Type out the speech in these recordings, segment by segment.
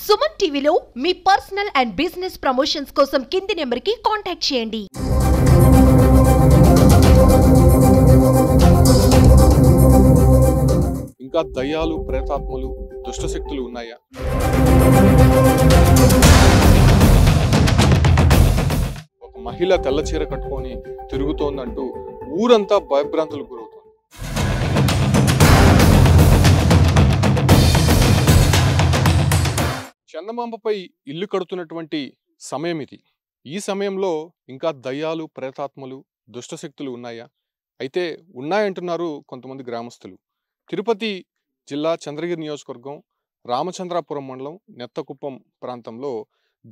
సుమన్ టీవీలో మీ personal and business promotions కోసం కింది నెంబర్కి కాంటాక్ట్ చేయండి. ఇంకా దయ్యాలు, ప్రేతాత్మలు, దుష్టశక్తులు ఉన్నాయా? ఒక మహిళ తెల్ల చీర కట్టుకొని తిరుగుతోందంటూ ఊరంతా భయభ్రాంతులకు గురవుతుంది. చందమాంబపై ఇల్లు కడుతున్నటువంటి సమయం ఇది. ఈ సమయంలో ఇంకా దయ్యాలు, ప్రేతాత్మలు, దుష్టశక్తులు ఉన్నాయా? అయితే ఉన్నాయంటున్నారు కొంతమంది గ్రామస్తులు. తిరుపతి జిల్లా చంద్రగిరి నియోజకవర్గం రామచంద్రాపురం మండలం నెత్తకుప్పం ప్రాంతంలో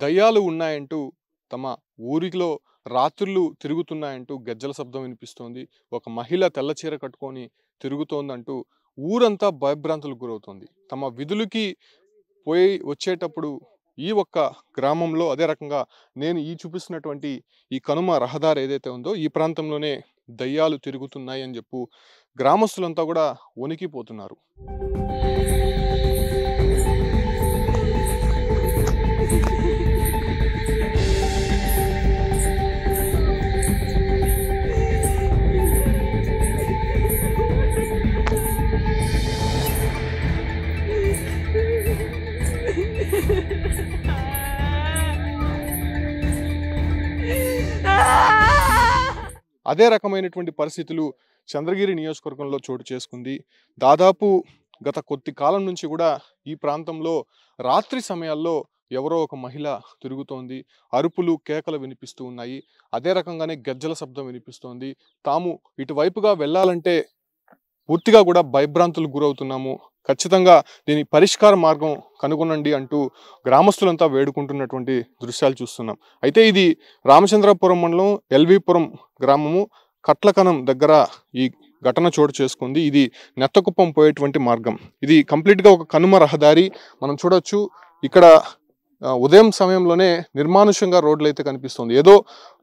దయ్యాలు ఉన్నాయంటూ తమ ఊరిలో రాత్రులు తిరుగుతున్నాయంటూ గజ్జల శబ్దం వినిపిస్తోంది. ఒక మహిళ తెల్లచీర కట్టుకొని తిరుగుతోందంటూ ఊరంతా భయభ్రాంతులకు గురవుతోంది. తమ విధులకి పోయి వచ్చేటప్పుడు ఈ ఒక్క గ్రామంలో అదే రకంగా నేను చూపిస్తున్నటువంటి ఈ కనుమ రహదారి ఏదైతే ఉందో ఈ ప్రాంతంలోనే దయ్యాలు తిరుగుతున్నాయి అని చెప్పు గ్రామస్తులంతా కూడా వణికిపోతున్నారు. అదే రకమైనటువంటి పరిస్థితులు చంద్రగిరి నియోజకవర్గంలో చోటు చేసుకుంది. దాదాపు గత కొద్ది కాలం నుంచి కూడా ఈ ప్రాంతంలో రాత్రి సమయాల్లో ఎవరో ఒక మహిళ తిరుగుతోంది. అరుపులు, కేకలు వినిపిస్తూ ఉన్నాయి. అదే రకంగానే గజ్జల శబ్దం వినిపిస్తోంది. తాము ఇటువైపుగా వెళ్ళాలంటే పూర్తిగా కూడా భయభ్రాంతులకు గురవుతున్నాము. ఖచ్చితంగా దీని పరిష్కార మార్గం కనుగొనండి అంటూ గ్రామస్తులంతా వేడుకుంటున్నటువంటి దృశ్యాలు చూస్తున్నాం. అయితే ఇది రామచంద్రాపురం మండలం ఎల్వీపురం గ్రామము కట్లకనం దగ్గర ఈ ఘటన చోటు చేసుకుంది. ఇది నెత్తకుప్పం పోయేటువంటి మార్గం. ఇది కంప్లీట్గా ఒక కనుమ రహదారి. మనం చూడొచ్చు ఇక్కడ ఉదయం సమయంలోనే నిర్మానుష్యంగా రోడ్లు అయితే కనిపిస్తుంది. ఏదో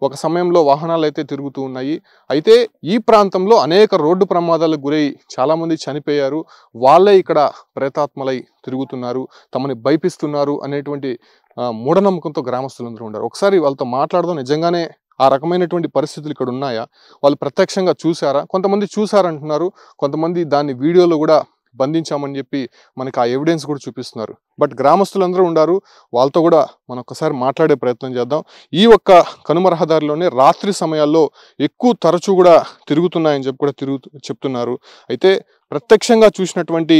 ఒక సమయంలో వాహనాలు అయితే తిరుగుతూ ఉన్నాయి. అయితే ఈ ప్రాంతంలో అనేక రోడ్డు ప్రమాదాలకు గురై చాలామంది చనిపోయారు. వాళ్ళే ఇక్కడ ప్రేతాత్మలై తిరుగుతున్నారు, తమని భయపిస్తున్నారు అనేటువంటి మూఢనమ్మకంతో గ్రామస్తులందరూ ఉన్నారు. ఒకసారి వాళ్ళతో మాట్లాడదాం. నిజంగానే ఆ రకమైనటువంటి పరిస్థితులు ఇక్కడ ఉన్నాయా? వాళ్ళు ప్రత్యక్షంగా చూసారా? కొంతమంది చూసారంటున్నారు, కొంతమంది దాన్ని వీడియోలో కూడా బంధించామని చెప్పి మనకి ఆ ఎవిడెన్స్ కూడా చూపిస్తున్నారు. బట్ గ్రామస్తులందరూ ఉన్నారు, వాళ్ళతో కూడా మనం ఒకసారి మాట్లాడే ప్రయత్నం చేద్దాం. ఈ ఒక్క కనుమ రహదారిలోనే రాత్రి సమయాల్లో ఎక్కువ తరచూ కూడా తిరుగుతున్నాయని చెప్పి కూడా చెప్తున్నారు. అయితే ప్రత్యక్షంగా చూసినటువంటి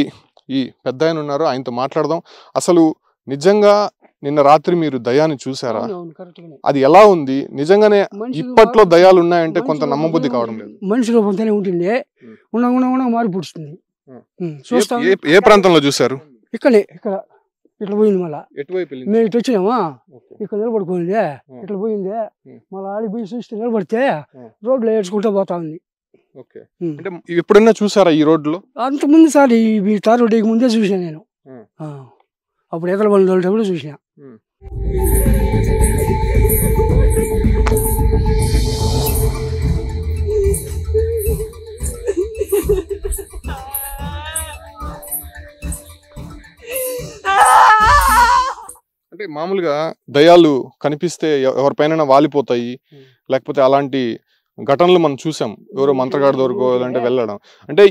ఈ పెద్ద ఆయన ఉన్నారు, ఆయనతో మాట్లాడదాం. అసలు నిజంగా నిన్న రాత్రి మీరు దయాన్ని చూసారా? అది ఎలా ఉంది? నిజంగానే ఇప్పట్లో దయాలు ఉన్నాయంటే కొంత నమ్మబుద్ధి కావడం లేదు. మనిషి రూపంతోనే ఉంటుంది, మారిపుడుస్తుంది. ఏ ప్రాంతంలో చూసారు? ఇక్కడ ఇట్లా పోయింది. మళ్ళా మేము ఇటు వచ్చినామా, ఇక్కడ నిలబడుకోండి, ఇట్లా పోయింది. మళ్ళీ ఆడికి పోయి చూస్తే నిలబడితే రోడ్లో ఏడ్చుకుంటూ పోతా ఉంది. ఎప్పుడైనా చూసారా ఈ రోడ్లో? అంత ముందు సార్ ఈ తార్ రోడ్డుకి ముందే చూసాను నేను. అప్పుడు ఎదల బండి కూడా చూసిన. అంటే మామూలుగా దయాలు కనిపిస్తే ఎవరిపైన వాలిపోతాయి, లేకపోతే అలాంటి ఘటనలు మనం చూసాం. ఎవరో మంత్రగాడి దొరకు అంటే వెళ్ళడం. అంటే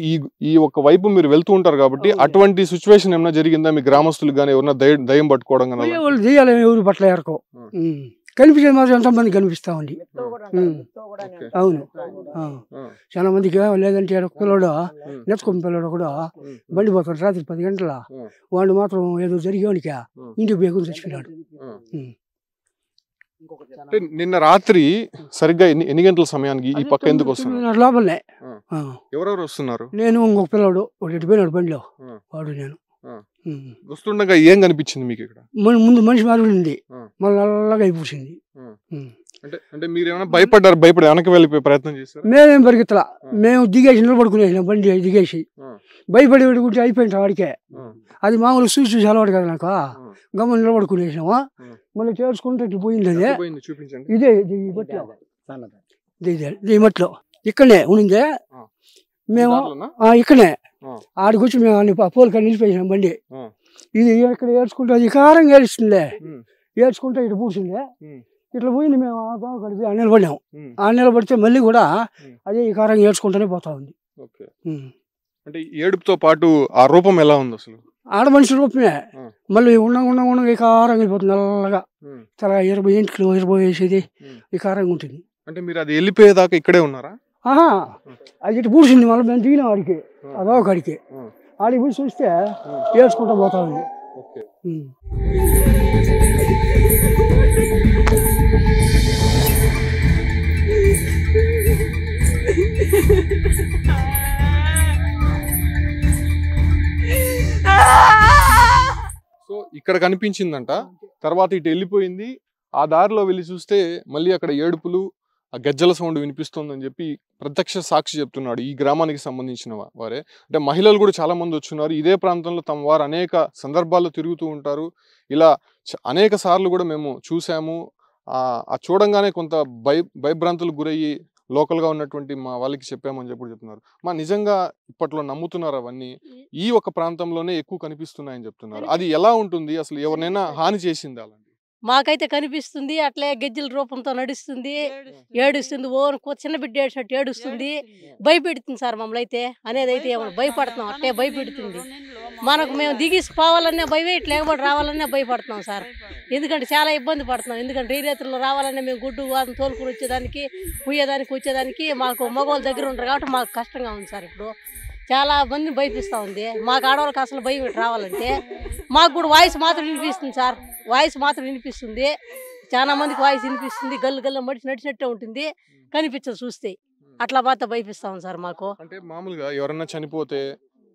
ఈ ఒక వైపు మీరు వెళ్తూ ఉంటారు కాబట్టి అటువంటి సిచ్యువేషన్ ఏమైనా జరిగిందా? మీ గ్రామస్తులకు కానీ ఎవరైనా దయ్యం పట్టుకోవడం కానీ? దెయ్యాలు ఎవరు పట్ల ఎరకో కనిపించే మాత్రం ఎంతమంది కనిపిస్తా ఉంది. అవును, చాలా మందికి. లేదంటే పిల్లడు నెత్తుకుని పిల్లడు కూడా బండి పోతాడు రాత్రి 10 గంటల. వాడు మాత్రం ఏదో జరిగేవాడికి ఇంటికి బేగుని చచ్చిపోయినాడు. నిన్న రాత్రి సరిగ్గా ఎన్ని గంటల సమయానికి ఈ పక్క ఎందుకు వస్తున్నారు? లోపలనే. ఎవరెవరు వస్తున్నారు? నేను ఇంకొక పిల్లడు ఎటుపోయినాడు బండిలో, వాడు నేను. వస్తుండగా ఏం కనిపించింది మీకు ఇక్కడ? ముందు మనిషి మారింది, మళ్ళీ నల్లగా అయిపోయింది. అంటే మీరు ఏమైనా భయపడి వెనక్కి వెళ్ళిపోయే ప్రయత్నం చేశారు? మేమేం పరిగెత్తలా, మేము దిగేసి నిలబడుకునేసినాం. బండి దిగేసి భయపడి పెట్టుకుంటే అయిపోయింది వాడికే. అది మామూలు చూసి అలవాటు కదా నాకు. గమ్మ నిలబడుకునేసినామా, మళ్ళీ చేర్చుకుంటే ఇట్లా పోయింది. అదే ఇదే ఈ మట్లో ఇక్కడనే ఉన్నిందే. మేము ఇక్కడనే ఆడికి వచ్చి మేము పోలిక నిలిపేసినాం బండి. ఇది ఇక్కడ ఏడ్చుకుంటే అది కారంగా ఏడుస్తుందే, ఏడ్చుకుంటే ఇటు పూసిందే, ఇట్లా పోయింది. మేము కలిపి ఆ నిలబడినాం. ఆ నిలబడితే మళ్ళీ కూడా అదే ఈ కారంగా ఏడ్చుకుంటూనే పోతా ఉంది. అంటే ఏడుపుతో పాటు ఆ రూపం ఎలా ఉంది అసలు? ఆడ మనిషి రూపమే. మళ్ళీ ఉండంగా ఈ కారంగా అయిపోతుంది, నల్లగా చాలా 20 ఇంటికి 20 వేసేది ఈ కారంగా ఉంటుంది. అంటే మీరు అది వెళ్ళిపోయేదాకా ఇక్కడే ఉన్నారా? అది ఇటు పూసింది. మళ్ళీ మేము దిగినాం ఆడికి, అదో కాడికి. ఆడికి పోయి చూస్తే ఏడ్చుకుంటూ పోతా ఉంది. సో ఇక్కడ కనిపించిందంట, తర్వాత ఇటు వెళ్ళిపోయింది. ఆ దారిలో వెళ్ళి చూస్తే మళ్ళీ అక్కడ ఏడుపులు, ఆ గజ్జల సౌండ్ వినిపిస్తుందని చెప్పి ప్రత్యక్ష సాక్షి చెప్తున్నాడు. ఈ గ్రామానికి సంబంధించిన వారే, అంటే మహిళలు కూడా చాలా మంది వచ్చున్నారు. ఇదే ప్రాంతంలో తమ వారు అనేక సందర్భాల్లో తిరుగుతూ ఉంటారు. ఇలా అనేక సార్లు కూడా మేము చూసాము. ఆ చూడంగానే కొంత భయభ్రాంతులకు గురయ్యి లోకల్గా ఉన్నటువంటి మా వాళ్ళకి చెప్పామని చెప్పి చెప్తున్నారు. మా నిజంగా ఇప్పట్లో నమ్ముతున్నారు అవన్నీ ఈ ఒక ప్రాంతంలోనే ఎక్కువ కనిపిస్తున్నాయని చెప్తున్నారు. అది ఎలా ఉంటుంది అసలు? ఎవరినైనా హాని చేసింది అలాంటి? మాకైతే కనిపిస్తుంది. అట్లే గెజ్జల రూపంతో నడుస్తుంది, ఏడుస్తుంది. చిన్న బిడ్డ ఏడ్చినట్టు ఏడుస్తుంది, భయపెడుతుంది సార్ మమ్మల్ని అయితే. అనేది అయితే ఏమన్నా భయపడుతున్నాం, అట్లే భయపెడుతుంది. మనకు మేము దిగిసిపోవాలన్నా భయమే, ఇట్లా ఎగబడి రావాలన్నా భయపడుతున్నాం సార్. ఎందుకంటే చాలా ఇబ్బంది పడుతున్నాం. ఎందుకంటే ఈ రైతుల్లో రావాలన్నా మేము గుడ్డు వాదం తోలుకుని వచ్చేదానికి, వచ్చేదానికి మాకు మగవాళ్ళ దగ్గర ఉంటారు కాబట్టి మాకు కష్టంగా ఉంది సార్. ఇప్పుడు చాలా మందిని భయపిస్తూ ఉంది. మాకు ఆడవాళ్ళకి అసలు భయం రావాలంటే మాకు కూడా వాయిస్ మాత్రం వినిపిస్తుంది సార్. వాయిస్ మాత్రం వినిపిస్తుంది, చాలా మందికి వాయిస్ వినిపిస్తుంది. గల్లు గల్లు మడిచి నడిచినట్టే ఉంటుంది, కనిపించదు చూస్తే. అట్లా మాత్రం భయపిస్తాం సార్ మాకు. అంటే మామూలుగా ఎవరన్నా చనిపోతే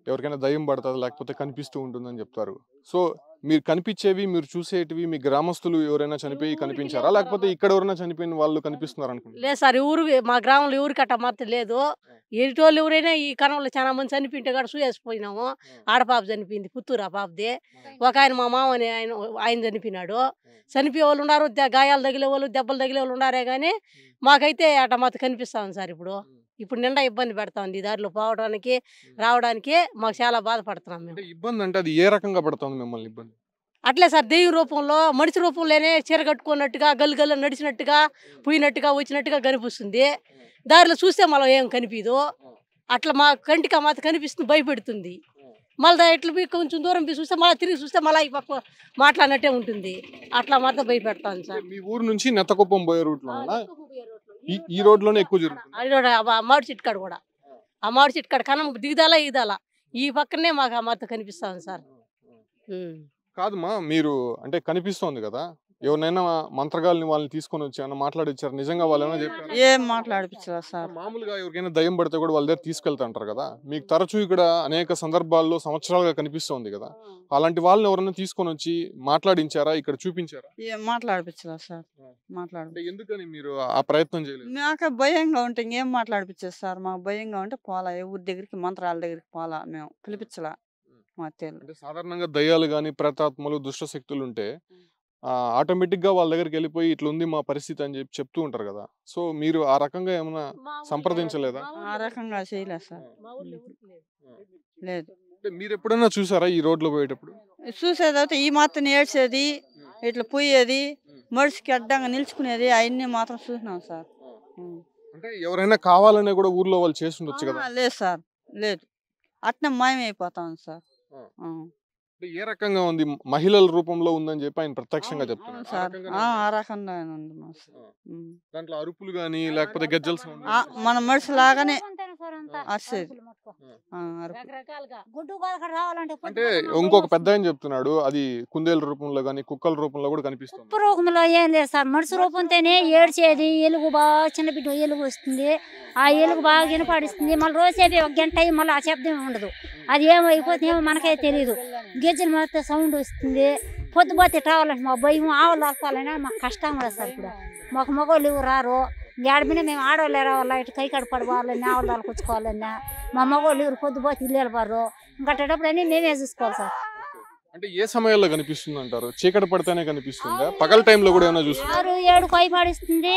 ఎవరికైనా దయ్యం పడుతుంది, లేకపోతే కనిపిస్తూ ఉంటుందని చెప్తారు. సో మీరు కనిపించేవి, మీరు చూసేటివి మీ గ్రామస్తులు ఎవరైనా చనిపోయి కనిపించారా, లేకపోతే ఇక్కడ ఎవరైనా చనిపోయిన వాళ్ళు కనిపిస్తున్నారు అనుకుంటున్నారు? లేదు సార్, ఊరు మా గ్రామంలో ఊరికి అట్ట మాత్రం లేదు. ఎటుటోళ్ళు ఎవరైనా ఈ కణంలో చాలా మంది చనిపోయింటే కూడా చూసేసిపోయినాము. ఆడపాప చనిపోయింది, పుత్తూరు ఆ పాపది. ఒక ఆయన మా మామని ఆయన చనిపోయినాడు. చనిపోయే వాళ్ళు ఉన్నారు, గాయాలు తగిలే వాళ్ళు, దెబ్బలు తగిలే వాళ్ళు ఉన్నారే కానీ మాకైతే అట్ట మాత్రం కనిపిస్తా ఉంది సార్. ఇప్పుడు నిండా ఇబ్బంది పెడతా ఉంది దారిలో పోవడానికి రావడానికి. మాకు చాలా బాధపడుతున్నాం మేము. ఇబ్బంది అంటే అది ఏ రకంగా పడుతుంది మిమ్మల్ని ఇబ్బంది? అట్లే సార్, దెయ్యం రూపంలో మనిషి రూపంలోనే చీర కట్టుకున్నట్టుగా గల్లు గల్లు నడిచినట్టుగా పోయినట్టుగా వచ్చినట్టుగా కనిపిస్తుంది. దారిలో చూస్తే మళ్ళీ ఏం కనిపించదు. అట్లా మా కంటికి మాత్రం కనిపిస్తుంది, భయపెడుతుంది. మళ్ళీ ఇట్లా కొంచెం దూరం పోయి చూస్తే మళ్ళీ తిరిగి చూస్తే మళ్ళీ ఈ పక్క మాట్లాడినట్టే ఉంటుంది. అట్లా మాత్రం భయపెడతాను సార్. మీ ఊరు నుంచి నెత్తకుప్పం పోయే రూట్లో ఈ రోడ్లోనే ఎక్కువ జరుగుతుంది. మామిడి చెట్టు కాడ కూడా, ఆ మామిడి చెట్టు కాడ కనం దిగుదాలా ఇదాలా ఈ పక్కనే మాకు ఆ మాత్రం కనిపిస్తాను సార్. కాదమ్మా, మీరు అంటే కనిపిస్తోంది కదా, ఎవరినైనా మంత్రగాళ్ళని వాళ్ళని తీసుకొని వచ్చి ఏమైనా మాట్లాడిచ్చారు? నిజంగా వాళ్ళు ఏమైనా చెప్పారు? ఏం మాట్లాడిపించరా సార్. మామూలుగా ఎవరికైనా దయ్యం పడితే కూడా వాళ్ళ దగ్గర తీసుకెళ్తా అంటారు కదా, మీకు తరచూ ఇక్కడ అనేక సందర్భాల్లో సంవత్సరాలుగా కనిపిస్తోంది కదా, అలాంటి వాళ్ళని ఎవరైనా తీసుకొని వచ్చి మాట్లాడించారా, ఇక్కడ చూపించారా? ఏం మాట్లాడిపించరా సార్. ఎందుకని మీరు ఆ ప్రయత్నం చేయలేదు? మాకు భయంగా ఉంటే ఇంకేం మాట్లాడిపించారు సార్. మాకు భయంగా ఉంటే పోలా, ఎవరి దగ్గరికి మంత్రాల దగ్గరికి పోలా, మేము పిలిపించలా. అంటే సాధారణంగా దయ్యాలు గాని, ప్రేతాత్మలు, దుష్ట శక్తులు ఉంటే ఆటోమేటిక్ గా వాళ్ళ దగ్గరికి వెళ్ళిపోయి ఇట్లా ఉంది మా పరిస్థితి అని చెప్పి చెప్తూ ఉంటారు కదా. సో మీరు ఆ రకంగా ఏమైనా సంప్రదించలేదా? ఆ రకంగా చేయలేదు సార్, లేదు. మీరు ఎప్పుడైనా చూసారా ఈ రోడ్లో పోయేటప్పుడు? చూసేదైతే ఈ మాత్రం ఏడ్చేది, ఇట్లా పోయేది, మనిషికి అడ్డంగా నిలుచుకునేది, అవన్నీ మాత్రం చూసినాం సార్. అంటే ఎవరైనా కావాలనే కూడా ఊర్లో వాళ్ళు చేసి ఉండొచ్చు కదా? లేదు సార్, లేదు. అట్నే మాయమైపోతాం సార్. ఏ రకంగా ఉంది? మహిళల రూపంలో ఉందని చెప్పి ఆయన ప్రత్యక్షంగా చెప్తున్నారు సార్. ఆ రకంగా ఉంది. దాంట్లో అరుపులు గానీ లేకపోతే గజ్జల సౌండ్ మన మనిషి లాగానే అరిసేది. అంటే ఇంకొక పెద్ద ఆయన చెప్తున్నాడు, అది కుందేలు రూపంలో గానీ కుక్కల రూపంలో కూడా కనిపిస్తుంది. రూపంలో ఏం లేదు సార్, మనిషి రూపంతోనే ఏడ్చేది. ఎలుగు బాగా చిన్న బిడ్డ ఎలుగు వస్తుంది, ఆ ఎలుగు బాగా వినపడిస్తుంది. మళ్ళీ రోజేది ఒక గంట అయ్యి మళ్ళీ ఆ శబ్దం ఉండదు. అది ఏమైపోతుందేమో మనకే తెలియదు. గిజ్జలు మాత్రం సౌండ్ వస్తుంది. పొద్దుపోతే రావాలంటే మా భయం, ఆవులు ఆపాలన్నా మాకు కష్టం కూడా సార్. ఇప్పుడు మాకు మగవాళ్ళు రారు, ఏడమిన మేము ఆడవాళ్ళు రావాలా, ఇటు కై కడపడుకోవాలన్నా ఆవులు కూర్చుకోవాలన్నా మా మగవాళ్ళు ఎవరు పొద్దుపోతే ఇల్లు వెళ్ళబారు. ఇంకటప్పుడు అన్నీ మేమే చూసుకోవాలి సార్. అంటే ఏ సమయాల్లో కనిపిస్తుంది అంటారు? చీకటి పడితేనే కనిపిస్తుందా, పగల టైంలో కూడా ఏమైనా చూస్తుంది? 6-7 కై పాడిస్తుంది,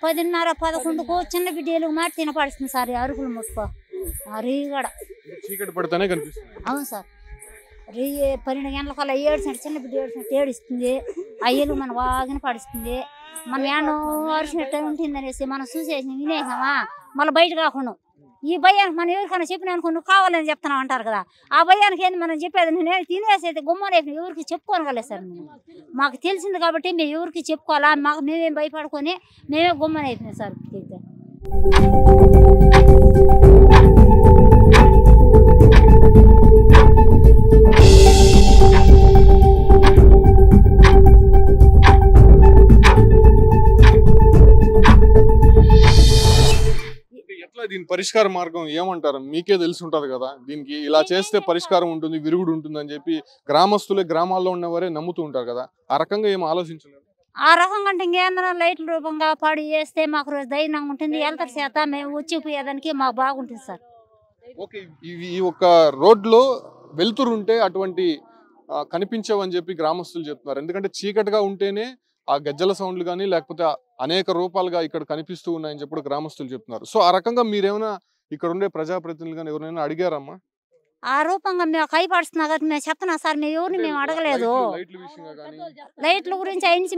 10:30-11కు చిన్న బిడ్డ ఎలుగు మాట తినపడిస్తుంది సార్. అరుగులు ముట్టుకో రీ కూడా చీకటి పడితేనే కనిపిస్తుంది. అవును సార్. 12 గంటలకల్లా ఏడ్చినట్టు చిన్న బిడ్డ ఏడ్చినట్టు ఏడుస్తుంది. ఆ ఎలుగు మన బాగా పడుస్తుంది. మనం ఏమో అరిచినట్టు ఉంటుందనేసి మనం చూసేసి వినేసామా మళ్ళీ బయట కాకుండా ఈ భయానికి మనం ఎవరికైనా చెప్పినా అనుకో నువ్వు కావాలని చెప్తున్నావు అంటారు కదా. ఆ భయానికి ఏంది మనం చెప్పేది నేను తినేసి అయితే గుమ్మనేసి ఎవరికి చెప్పుకోనగలేదు సార్. మాకు తెలిసింది కాబట్టి మేము ఎవరికి చెప్పుకోవాలా మాకు మేమేం భయపడుకొని మేమే గుమ్మనైపోయినాం సార్. ఇప్పటికైతే దీని పరిష్కార మార్గం ఏమంటారు? మీకే తెలిసి ఉంటది కదా, దీనికి ఇలా చేస్తే పరిష్కారం ఉంటుంది, విరుగుడు ఉంటుంది అని చెప్పి గ్రామస్తులే గ్రామాల్లో ఉన్నవారే నమ్ముతూ ఉంటారు కదా. ఆ రకంగా ఏం ఆలోచించలేదు? ఆ రకంగా అంటే ఇంకేందన్నా లైట్ల రూపంగా పాడి చేస్తే మాకు రోజు ధైర్యంగా ఉంటుంది. వెళ్తారు చేత మేము వచ్చిపోయేదానికి మాకు బాగుంటుంది సార్. ఓకే, ఈ ఒక రోడ్లో వెళ్తురు ఉంటే అటువంటి కనిపించవని చెప్పి గ్రామస్తులు చెప్తున్నారు. ఎందుకంటే చీకటిగా ఉంటేనే ఆ గజ్జల సౌండ్లు కానీ లేకపోతే అనేక రూపాలుగా ఇక్కడ కనిపిస్తూ ఉన్నాయని చెప్పి గ్రామస్తులు చెప్తున్నారు. సో ఆ రకంగా మీరేమైనా ఇక్కడ ఉండే ప్రజాప్రతినిధులు కానీ ఎవరైనా అడిగారమ్మా? ఆ రూపంగా మేము కైపడుస్తున్నా కదా మేము చెప్తున్నాం సార్. మేము ఎవరిని మేము అడగలేదు. లైట్ల గురించి అయించి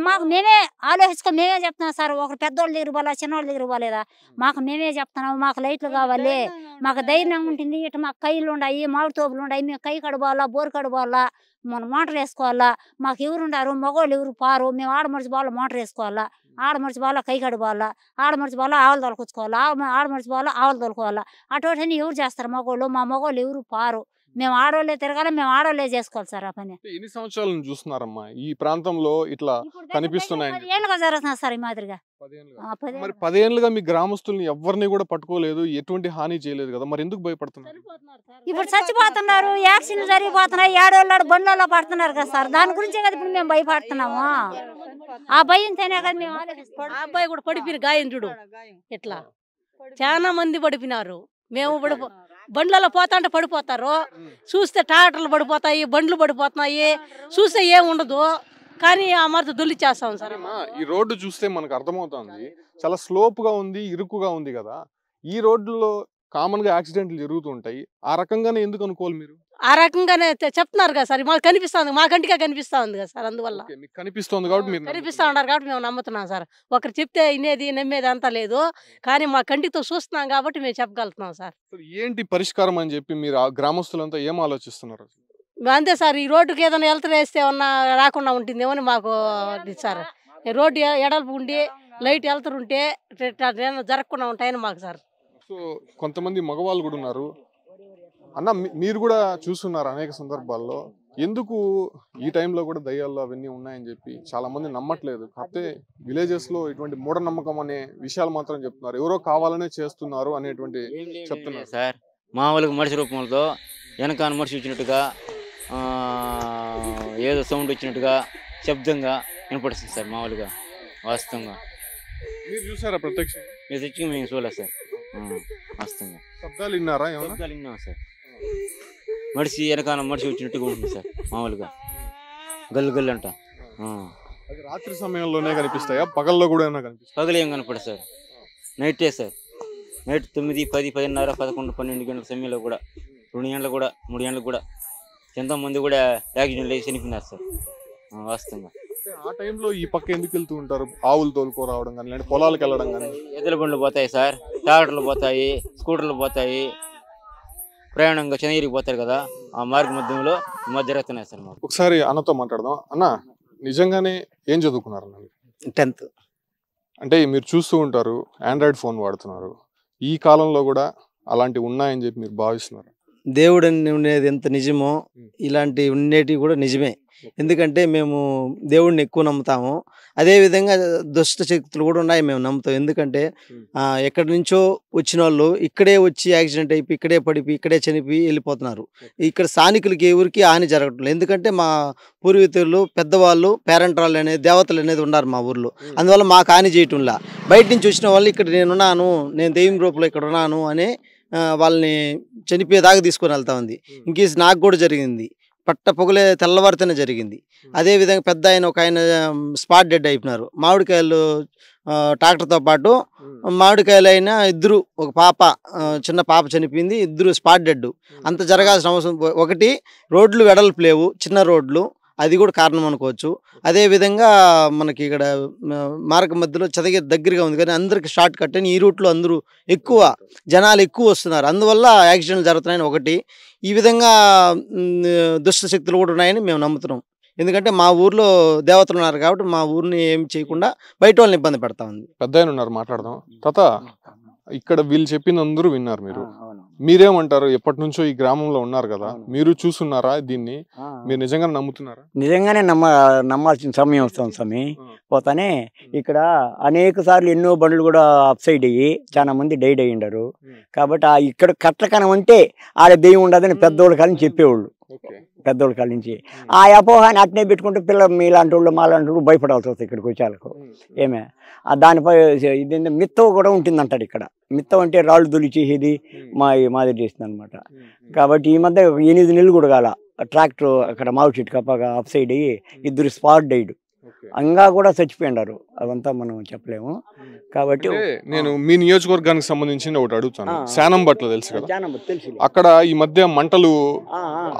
మాకు మేమే ఆలోచించుకో మేమే చెప్తున్నాం సార్. ఒకరు పెద్దోళ్ళ దగ్గర పోలా చిన్నోళ్ళ దగ్గర పోలేదా, మాకు మేమే చెప్తున్నాం మాకు లైట్లు కావాలి, మాకు ధైర్యంగా ఉంటుంది. ఇటు మాకు కైలు ఉన్నాయి, మామిడి తోపులు ఉన్నాయి, మేము కై కడుకోవాలా బోరు కడుకోవాలా, మనం మోటార్ వేసుకోవాలా. మాకు ఎవరు ఉండారు మగవాళ్ళు ఎవరు పారు, మేము ఆడమడిచి బాగా మోటార్ వేసుకోవాలా, ఆడమడిచి బాగా కై కడుకోవాలా, ఆడమడిచి బాగా ఆవులు తొలకొచ్చుకోవాలా, ఆడమడిచి బాగా ఆవులు తొలుకోవాలా. అటువంటి ఎవరు చేస్తారు మగవాళ్ళు? మా మగవాళ్ళు ఎవరు పారు. మేము ఆడవాళ్ళే తిరగాలి, మేము ఆడవాళ్ళే చేసుకోవాలి సార్ ఆ పని. ఎన్ని సంవత్సరాల నుంచి చూస్తున్నారమ్మా ఈ ప్రాంతంలో ఇట్లా కనిపిస్తున్నాయి? 10 ఏళ్ళుగా జరుగుతుంది సార్ ఈ మాదిరిగా. 10 ఏళ్ళుగా మీ గ్రామస్తుల్ని ఎవరిని కూడా పట్టుకోలేదు, ఎటువంటి హాని చేయలేదు కదా, మరి ఎందుకు భయపడుతున్నారు? ఇప్పుడు చచ్చిపోతున్నారు, యాక్సిడెంట్లు జరిగిపోతున్నాయి, ఏడోళ్ళు బండ్లలో పడుతున్నారు కదా సార్. దాని గురించే కదా ఇప్పుడు మేము భయపడుతున్నాము. ఆ భయంతోనే కదా మేము ఆలోచిస్తాం. ఆ అబ్బాయి కూడా పడిపోయిన గాయం చూడు ఇట్లా చాలా మంది పడిపోయినారు. మేము బండ్లలో పోతా అంటే పడిపోతారు, చూస్తే ట్రాక్టర్లు పడిపోతాయి, బండ్లు పడిపోతున్నాయి, చూస్తే ఏం ఉండదు. కానీ ఆ మరత దొల్లిచ్చేస్తాం సార్. ఈ రోడ్డు చూస్తే మనకు అర్థమవుతుంది చాలా స్లోప్ గా ఉంది, ఇరుకుగా ఉంది కదా. ఈ రోడ్లలో కామన్ గా యాక్సిడెంట్లు జరుగుతూ ఉంటాయి. ఆ రకంగానే ఎందుకు అనుకోవాలి మీరు? ఆ రకంగానే చెప్తున్నారు కదా సార్. మాకు కనిపిస్తుంది, మా కంటిగా కనిపిస్తా ఉంది కదా సార్. అందువల్ల మీకు కనిపిస్తుంది కాబట్టి మీరు కనిపిస్తా ఉన్నారు కాబట్టి మేము నమ్ముతున్నాం సార్. ఒకరు చెప్తే వినేది నమ్మేది అంతా లేదు, కానీ మా కంటితో చూస్తున్నాం కాబట్టి మేము చెప్పగలుగుతున్నాం సార్. ఏంటి పరిష్కారం అని చెప్పి మీరు ఆ గ్రామస్తులంతా ఏం ఆలోచిస్తున్నారు? అంతే సార్, ఈ రోడ్డుకి ఏదైనా వెళ్తూ వేస్తే ఏమన్నా రాకుండా ఉంటుందేమో అని మాకు సార్. రోడ్డు ఎడల్పు ఉండి లైట్ వెళ్తుంటే జరగకుండా ఉంటాయని మాకు సార్. సో కొంతమంది మగవాళ్ళు కూడా ఉన్నారు అన్న, మీరు కూడా చూస్తున్నారు అనేక సందర్భాల్లో. ఎందుకు ఈ టైంలో కూడా దయ్యాలు అవన్నీ ఉన్నాయని చెప్పి చాలా మంది నమ్మట్లేదు. కాకపోతే విలేజెస్ లో ఇటువంటి మూఢనమ్మకం అనే విషయాలు మాత్రం చెప్తున్నారు. ఎవరో కావాలనే చేస్తున్నారు అనేటువంటి చెప్తున్నారు సార్. మామూలుగా మనిషి రూపంలో వెనకాల మనిషి వచ్చినట్టుగా ఏదో సౌండ్ వచ్చినట్టుగా శబ్దంగా వినపడుతుంది సార్. మామూలుగా వాస్తవంగా మీరు చూసారా ప్రత్యక్షం? మీరు తెచ్చి మేము చూడలేదు సార్. వాస్తవంగా శబ్దాలు విన్నారా? శబ్దాలు విన్నాం సార్. మనిషి వెనకాల మనిషి వచ్చినట్టుగా ఉంటుంది సార్. మామూలుగా గల్లు గల్లు అంట. అది రాత్రి సమయంలోనే కనిపిస్తాయా, పగల్లో కూడా కనిపిస్తాయి? పగలు ఏం కనపడదు సార్, నైటే సార్. నైట్ 9, 10, 10:30, 11, 12 గంటల సమయంలో కూడా 2 గంటలు కూడా 3 గంటలకు కూడా ఎంతోమంది కూడా యాక్సిడెంట్ అయ్యి చనిపోయినారు సార్. వాస్తవంగా ఆ టైంలో ఈ పక్క ఎందుకు వెళ్తూ ఉంటారు? ఆవులు తోలుకో రావడం కానీ లేదంటే పొలాలకు వెళ్ళడం కానీ? ఎద్దుల బండ్లు పోతాయి సార్, ట్రాక్టర్లు పోతాయి, స్కూటర్లు పోతాయి, ప్రయాణంగా చెన్నగిరికి పోతారు కదా. ఆ మార్గ మధ్యంలో జరుగుతున్నాయి సార్. మాకు ఒకసారి అన్నతో మాట్లాడదాం. అన్న, నిజంగానే ఏం చదువుకున్నారు అన్న? 10th. అంటే మీరు చూస్తూ ఉంటారు, ఆండ్రాయిడ్ ఫోన్ వాడుతున్నారు. ఈ కాలంలో కూడా అలాంటివి ఉన్నాయని చెప్పి మీరు భావిస్తున్నారు? దేవుడు అని ఉండేది ఎంత నిజమో ఇలాంటి ఉండేటివి కూడా నిజమే. ఎందుకంటే మేము దేవుడిని ఎక్కువ నమ్ముతాము. అదేవిధంగా దుష్ట శక్తులు కూడా ఉన్నాయి, మేము నమ్ముతాం. ఎందుకంటే ఎక్కడి నుంచో వచ్చిన వాళ్ళు ఇక్కడే వచ్చి యాక్సిడెంట్ అయిపోయి ఇక్కడే పడిపోయి ఇక్కడే చనిపోయి వెళ్ళిపోతున్నారు. ఇక్కడ స్థానికులకి ఎవరికి హాని జరగట్లేదు. ఎందుకంటే మా పూర్వీకులు పెద్దవాళ్ళు పేరెంట్రాళ్ళు అనేది దేవతలు అనేది ఉన్నారు మా ఊర్లో. అందువల్ల మాకు హాని చేయటంలా. బయట నుంచి వచ్చిన వాళ్ళు ఇక్కడ నేనున్నాను, నేను దెయ్యం రూపంలో ఇక్కడ ఉన్నాను అని వాళ్ళని చనిపోయేదాకా తీసుకొని వెళ్తా ఉంది. ఇంకేసి నాకు కూడా జరిగింది. పట్ట పొగలే తెల్లవారితేనే జరిగింది. అదేవిధంగా పెద్ద ఆయన ఒక ఆయన స్పాట్ డెడ్ అయిపోయినారు. మామిడికాయలు ట్రాక్టర్తో పాటు మామిడికాయలు అయినా ఇద్దరు, ఒక పాప చిన్న పాప చనిపోయింది, ఇద్దరు స్పాట్ డెడ్. అంత జరగాల్సిన అవసరం ఒకటి రోడ్లు వెడల్పు లేవు, చిన్న రోడ్లు, అది కూడా కారణం అనుకోవచ్చు. అదేవిధంగా మనకి ఇక్కడ మార్గ మధ్యలో చదగే దగ్గరగా ఉంది కానీ అందరికి షార్ట్ కట్ అని ఈ రూట్లో అందరూ ఎక్కువ జనాలు ఎక్కువ వస్తున్నారు, అందువల్ల యాక్సిడెంట్లు జరుగుతున్నాయని ఒకటి. ఈ విధంగా దుష్ట శక్తులు కూడా ఉన్నాయని మేము నమ్ముతున్నాం. ఎందుకంటే మా ఊర్లో దేవతలు ఉన్నారు కాబట్టి మా ఊరిని ఏం చేయకుండా బయట వాళ్ళని ఇబ్బంది పెడతా ఉంది. పెద్ద ఆయన ఉన్నారు, మాట్లాడదాం. తాత, ఇక్కడ వీళ్ళు చెప్పిన అందరూ విన్నారు, మీరేమంటారు? ఎప్పటి నుంచో ఈ గ్రామంలో ఉన్నారు కదా, మీరు చూస్తున్నారా దీన్ని? మీరు నిజంగా నమ్ముతున్నారా? నిజంగానే నమ్మాల్సిన సమయం వస్తుంది స్వామి. పోతానే ఇక్కడ అనేక సార్లు ఎన్నో బండ్లు కూడా అప్ సైడ్ అయ్యి చాలా మంది డైడ్ అయ్యి ఉండరు. కాబట్టి ఇక్కడ కట్లకనం అంటే ఆడ దెయ్యం ఉండదని పెద్దోళ్ళ కాలం చెప్పేవాళ్ళు, పెద్దోళ్ళ కాల నుంచి. ఆ అపోహాన్ని అట్నే పెట్టుకుంటే పిల్లలు మీలాంటి వాళ్ళు మాలాంటి వాళ్ళు భయపడాల్సి వస్తుంది ఇక్కడికి వచ్చేళ్ళకు. ఏమే దానిపై ఇది మిత్తం కూడా ఉంటుందంటారు ఇక్కడ. మిత్తం అంటే రాళ్ళు తొలిచేసేది మాదిరి చేస్తుంది అనమాట. కాబట్టి ఈ మధ్య 8 నెలలు కూడా కాల ట్రాక్టర్ అక్కడ మామిడి చెట్టు కప్పగా అప్ సైడ్ అయ్యి ఇద్దరు స్పాట్ డైడ్, అంగా కూడా చచ్చిపోయినారు. అదంతా మనం చెప్పలేము. కాబట్టి నేను మీ నియోజకవర్గానికి సంబంధించి ఒకటి అడుగుతాను. శానంబట్ల తెలుసు కదా, అక్కడ ఈ మధ్య మంటలు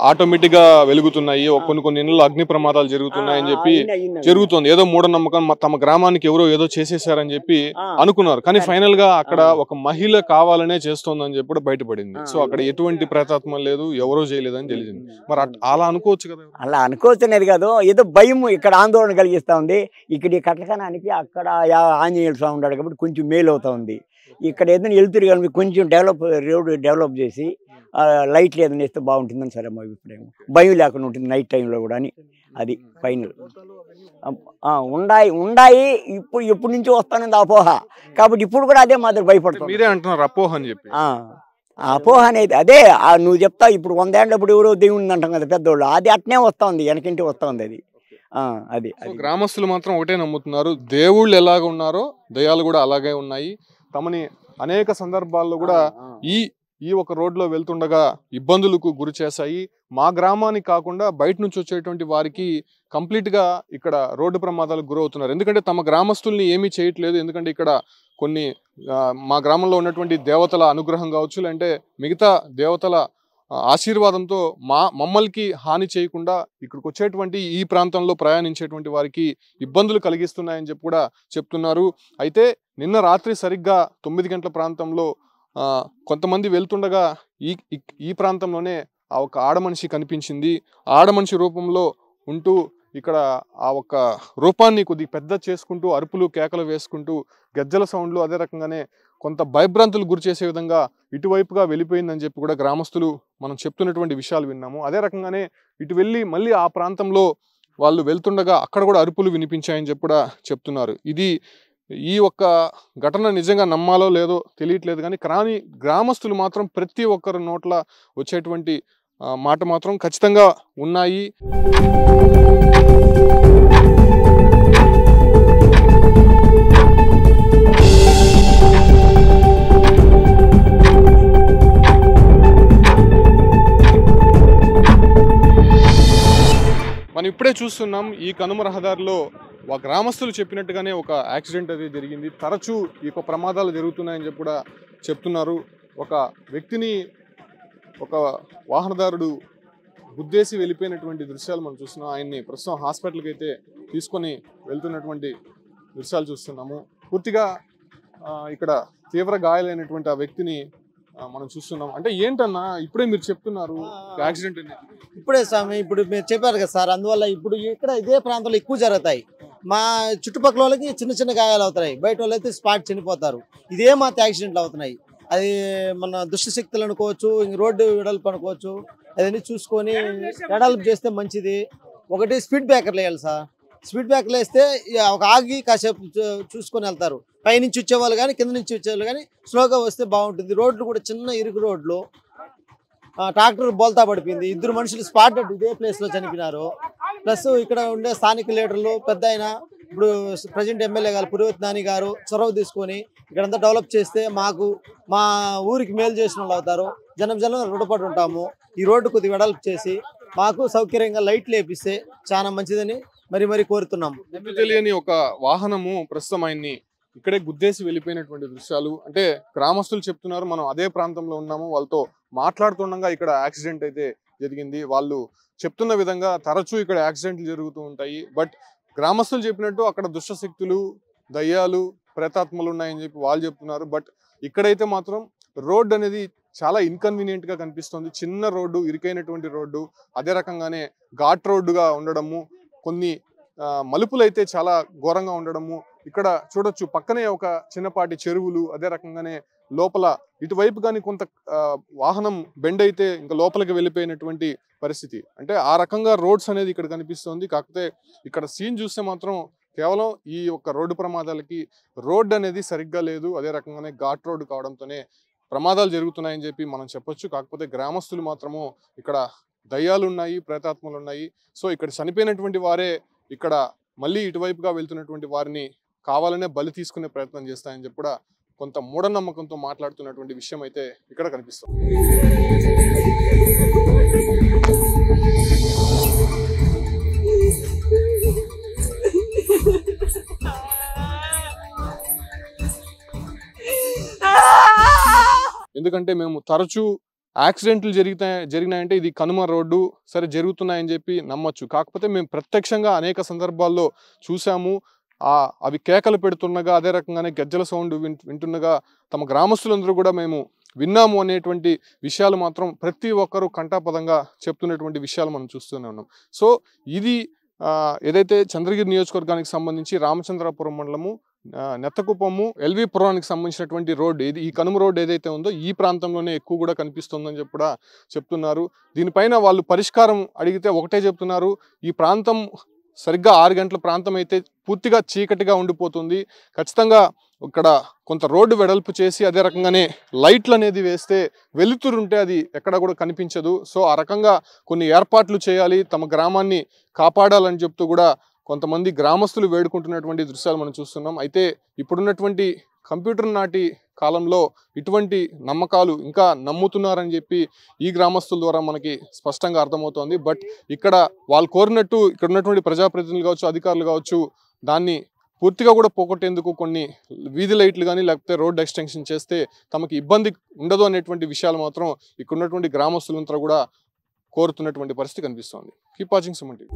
ఆటోమేటిక్ గా వెలుగుతున్నాయి, కొన్ని ఇళ్ళలో అగ్ని ప్రమాదాలు జరుగుతున్నాయని చెప్పి జరుగుతుంది. ఏదో మూఢనమ్మకం, తమ గ్రామానికి ఎవరో ఏదో చేసేసారని చెప్పి అనుకున్నారు. కానీ ఫైనల్ గా అక్కడ ఒక మహిళ కావాలనే చేస్తోందని చెప్పి కూడా బయటపడింది. సో అక్కడ ఎటువంటి ప్రేతాత్మ లేదు, ఎవరో చేయలేదని తెలిసింది. మరి అలా అనుకోవచ్చు కదా? అలా అనుకోవచ్చు అనేది కాదు, ఏదో భయం ఇక్కడ ఆందోళన కలిగిస్తా ఉంది. ఇక్కడ ఈ కట్లకనానికి అక్కడ ఆంజనేయుల స్వామి ఉన్నాడు కాబట్టి కొంచెం మేలు అవుతా ఉంది. ఇక్కడ ఏదైనా వెళ్తురు కానీ కొంచెం రోడ్డు డెవలప్ చేసి లైట్లు ఏదైనా వేస్తే బాగుంటుందని సరే మా అభిప్రాయం. భయం లేకుండా ఉంటుంది నైట్ టైంలో కూడా అని. అది ఫైనల్. ఉండాయి ఇప్పుడు ఎప్పటి నుంచో వస్తానుంది అపోహ. కాబట్టి ఇప్పుడు కూడా అదే మాదిరి భయపడుతుంది. మీరే అంటున్నారు అపోహ అని చెప్పి. అపోహ అనేది అదే నువ్వు చెప్తా. ఇప్పుడు 100 ఏళ్ళప్పుడు ఎవరో దేవుడు అంటాం కదా పెద్దోళ్ళు, అది అట్నే వస్తా ఉంది, వెనకింటి వస్తా ఉంది. అది గ్రామస్తులు మాత్రం ఒకటే నమ్ముతున్నారు, దేవుళ్ళు ఎలాగ ఉన్నారో దయ్యాలు కూడా అలాగే ఉన్నాయి. తమని అనేక సందర్భాల్లో కూడా ఈ ఒక రోడ్లో వెళ్తుండగా ఇబ్బందులకు గురి చేశాయి. మా గ్రామానికి కాకుండా బయట నుంచి వచ్చేటువంటి వారికి కంప్లీట్ గా ఇక్కడ రోడ్డు ప్రమాదాలకు గురవుతున్నారు. ఎందుకంటే తమ గ్రామస్తుల్ని ఏమీ చేయట్లేదు. ఎందుకంటే ఇక్కడ కొన్ని మా గ్రామంలో ఉన్నటువంటి దేవతల అనుగ్రహం కావచ్చు, లేదంటే మిగతా దేవతల ఆశీర్వాదంతో మమ్మల్కి హాని చేయకుండా ఇక్కడికి వచ్చేటువంటి ఈ ప్రాంతంలో ప్రయాణించేటువంటి వారికి ఇబ్బందులు కలిగిస్తున్నాయని చెప్పి కూడా చెప్తున్నారు. అయితే నిన్న రాత్రి సరిగ్గా 9 గంటల ప్రాంతంలో కొంతమంది వెళ్తుండగా ఈ ప్రాంతంలోనే ఆ ఒక ఆడమనిషి కనిపించింది. ఆడమనిషి రూపంలో ఉంటూ ఇక్కడ ఆ ఒక రూపాన్ని కొద్దిగా పెద్ద చేసుకుంటూ అరుపులు కేకలు వేసుకుంటూ గజ్జల సౌండ్లు, అదే రకంగానే కొంత భయభ్రాంతులు గురి చేసే విధంగా ఇటువైపుగా వెళ్ళిపోయిందని చెప్పి కూడా గ్రామస్తులు మనం చెప్తున్నటువంటి విషయాలు విన్నాము. అదే రకంగానే ఇటు వెళ్ళి మళ్ళీ ఆ ప్రాంతంలో వాళ్ళు వెళ్తుండగా అక్కడ కూడా అరుపులు వినిపించాయని చెప్పి కూడా చెప్తున్నారు. ఈ ఒక్క ఘటన నిజంగా నమ్మాలో లేదో తెలియట్లేదు. కానీ గ్రామస్తులు మాత్రం ప్రతి ఒక్కరి నోట్ల వచ్చేటువంటి మాట మాత్రం ఖచ్చితంగా ఉన్నాయి. మనం ఇప్పుడే చూస్తున్నాం ఈ కనుమ రహదారిలో గ్రామస్తులు చెప్పినట్టుగానే ఒక యాక్సిడెంట్ అది జరిగింది. తరచూ ఈ ప్రమాదాలు జరుగుతున్నాయని చెప్పి కూడా చెప్తున్నారు. ఒక వ్యక్తిని ఒక వాహనదారుడు గుద్దేసి వెళ్ళిపోయినటువంటి దృశ్యాలు మనం చూస్తున్నాం. ఆయన్ని ప్రస్తుతం హాస్పిటల్కి అయితే తీసుకొని వెళ్తున్నటువంటి దృశ్యాలు చూస్తున్నాము. పూర్తిగా ఇక్కడ తీవ్ర గాయాలైనటువంటి ఆ వ్యక్తిని మనం చూస్తున్నాం. అంటే ఏంటన్నా ఇప్పుడే మీరు చెప్తున్నారు యాక్సిడెంట్ అని? ఇప్పుడే స్వామి, ఇప్పుడు మీరు చెప్పారు కదా సార్, అందువల్ల ఇప్పుడు ఇక్కడ ఇదే ప్రాంతంలో ఎక్కువ జరుగుతాయి. మా చుట్టుపక్కల వాళ్ళకి చిన్న చిన్న గాయాలు అవుతున్నాయి, బయట వాళ్ళు అయితే స్పాట్ చనిపోతారు. ఇదే మాత్రం యాక్సిడెంట్లు అవుతున్నాయి. అది మన దుష్టశక్తులు అనుకోవచ్చు, ఇంక రోడ్డు వెడల్పు అనుకోవచ్చు. అదన్నీ చూసుకొని వెడల్పు చేస్తే మంచిది. ఒకటి స్పీడ్ బ్రేకర్లు వేయాలి సార్. స్పీడ్ బ్రేకర్లు వేస్తే ఒక ఆగి కాసేపు చూసుకొని వెళ్తారు. పైనుంచి వచ్చేవాళ్ళు కానీ కింద నుంచి వచ్చేవాళ్ళు కానీ స్లోగా వస్తే బాగుంటుంది. రోడ్లు కూడా చిన్న ఇరుకు రోడ్లు. ట్రాక్టర్ బోల్తా పడిపోయింది, 2 మనుషులు స్పాట్ ఇదే ప్లేస్లో చనిపోయినారు. ప్లస్ ఇక్కడ ఉండే స్థానిక లీడర్లు పెద్ద అయినా ఇప్పుడు ప్రజెంట్ ఎమ్మెల్యే గారు పురోహిత్ నాని గారు చొరవ తీసుకొని ఇక్కడంతా డెవలప్ చేస్తే మా ఊరికి మేలు చేసిన వాళ్ళు అవుతారు. జనం రుణపడి ఉంటాము. ఈ రోడ్డు కొద్దిగా వెడల్పు చేసి మాకు సౌకర్యంగా లైట్లు వేపిస్తే చాలా మంచిదని మరి కోరుతున్నాము. గుర్తు తెలియని ఒక వాహనము ప్రస్తుతం ఆయన్ని ఇక్కడే గుద్దేసి వెళ్ళిపోయినటువంటి దృశ్యాలు. అంటే గ్రామస్తులు చెప్తున్నారు, మనం అదే ప్రాంతంలో ఉన్నాము, వాళ్ళతో మాట్లాడుతుండగా ఇక్కడ యాక్సిడెంట్ అయితే జరిగింది. వాళ్ళు చెప్తున్న విధంగా తరచూ ఇక్కడ యాక్సిడెంట్లు జరుగుతూ ఉంటాయి. బట్ గ్రామస్తులు చెప్పినట్టు అక్కడ దుష్టశక్తులు, దయ్యాలు, ప్రేతాత్మలు ఉన్నాయని చెప్పి వాళ్ళు చెప్తున్నారు. బట్ ఇక్కడైతే మాత్రం రోడ్ అనేది చాలా ఇన్కన్వీనియంట్ గా కనిపిస్తుంది. చిన్న రోడ్డు, ఇరుకైనటువంటి రోడ్డు, అదే రకంగానే ఘాట్ రోడ్డుగా ఉండడము, కొన్ని మలుపులు అయితే చాలా ఘోరంగా ఉండడము. ఇక్కడ చూడొచ్చు పక్కనే ఒక చిన్నపాటి చెరువులు, అదే రకంగానే లోపల ఇటువైపు కానీ కొంత వాహనం బెండ్ అయితే ఇంకా లోపలికి వెళ్ళిపోయినటువంటి పరిస్థితి. అంటే ఆ రకంగా రోడ్స్ అనేది ఇక్కడ కనిపిస్తుంది. కాకపోతే ఇక్కడ సీన్ చూస్తే మాత్రం కేవలం ఈ యొక్క రోడ్డు ప్రమాదాలకి రోడ్ అనేది సరిగ్గా లేదు, అదే రకంగానే ఘాట్ రోడ్డు కావడంతోనే ప్రమాదాలు జరుగుతున్నాయని చెప్పి మనం చెప్పొచ్చు. కాకపోతే గ్రామస్తులు మాత్రము ఇక్కడ దయ్యాలు ఉన్నాయి, ప్రేతాత్మలు ఉన్నాయి, సో ఇక్కడ చనిపోయినటువంటి వారే ఇక్కడ మళ్ళీ ఇటువైపుగా వెళ్తున్నటువంటి వారిని కావాలనే బలి తీసుకునే ప్రయత్నం చేస్తాయని చెప్పి కూడా కొంత మూఢనమ్మకంతో మాట్లాడుతున్నటువంటి విషయం అయితే ఇక్కడ కనిపిస్తుంది. ఎందుకంటే మేము తరచూ యాక్సిడెంట్లు జరిగినాయంటే ఇది కనుమ రోడ్డు, సరే జరుగుతున్నాయని చెప్పి నమ్మొచ్చు. కాకపోతే మేము ప్రత్యక్షంగా అనేక సందర్భాల్లో చూసాము. అవి కేకలు పెడుతుండగా, అదే రకంగానే గజ్జల సౌండ్ వింటుండగా తమ గ్రామస్తులందరూ కూడా మేము విన్నాము అనేటువంటి విషయాలు మాత్రం ప్రతి ఒక్కరూ కంఠాపదంగా చెప్తున్నటువంటి విషయాలు మనం చూస్తూనే ఉన్నాం. సో ఇది ఏదైతే చంద్రగిరి నియోజకవర్గానికి సంబంధించి రామచంద్రాపురం మండలము నెత్తకుప్పము ఎల్వి పురానికి సంబంధించినటువంటి రోడ్డు, ఇది ఈ కనుమ రోడ్డు ఏదైతే ఉందో ఈ ప్రాంతంలోనే ఎక్కువ కూడా కనిపిస్తుందని చెప్పి కూడా చెప్తున్నారు. దీనిపైన వాళ్ళు పరిష్కారం అడిగితే ఒకటే చెప్తున్నారు, ఈ ప్రాంతం సరిగ్గా 6 గంటల ప్రాంతం అయితే పూర్తిగా చీకటిగా ఉండిపోతుంది, ఖచ్చితంగా ఇక్కడ కొంత రోడ్డు వెడల్పు చేసి అదే రకంగానే లైట్లు అనేది వేస్తే వెలుతురుంటే అది ఎక్కడ కూడా కనిపించదు. సో ఆ రకంగా కొన్ని ఏర్పాట్లు చేయాలి, తమ గ్రామాన్ని కాపాడాలని చెప్తూ కూడా కొంతమంది గ్రామస్తులు వేడుకుంటున్నటువంటి దృశ్యాలు మనం చూస్తున్నాం. అయితే ఇప్పుడున్నటువంటి కంప్యూటర్ నాటి కాలంలో ఇటువంటి నమ్మకాలు ఇంకా నమ్ముతున్నారని చెప్పి ఈ గ్రామస్తుల ద్వారా మనకి స్పష్టంగా అర్థమవుతోంది. బట్ ఇక్కడ వాళ్ళు కోరినట్టు ఇక్కడ ఉన్నటువంటి ప్రజాప్రతినిధులు కావచ్చు, అధికారులు కావచ్చు, దాన్ని పూర్తిగా కూడా పోగొట్టేందుకు కొన్ని వీధి లైట్లు కానీ లేకపోతే రోడ్ ఎక్స్టెన్షన్ చేస్తే తమకి ఇబ్బంది ఉండదు అనేటువంటి విషయాలు మాత్రం ఇక్కడ ఉన్నటువంటి గ్రామస్తులంతా కూడా కోరుతున్నటువంటి పరిస్థితి కనిపిస్తోంది. Keep watching Suman TV.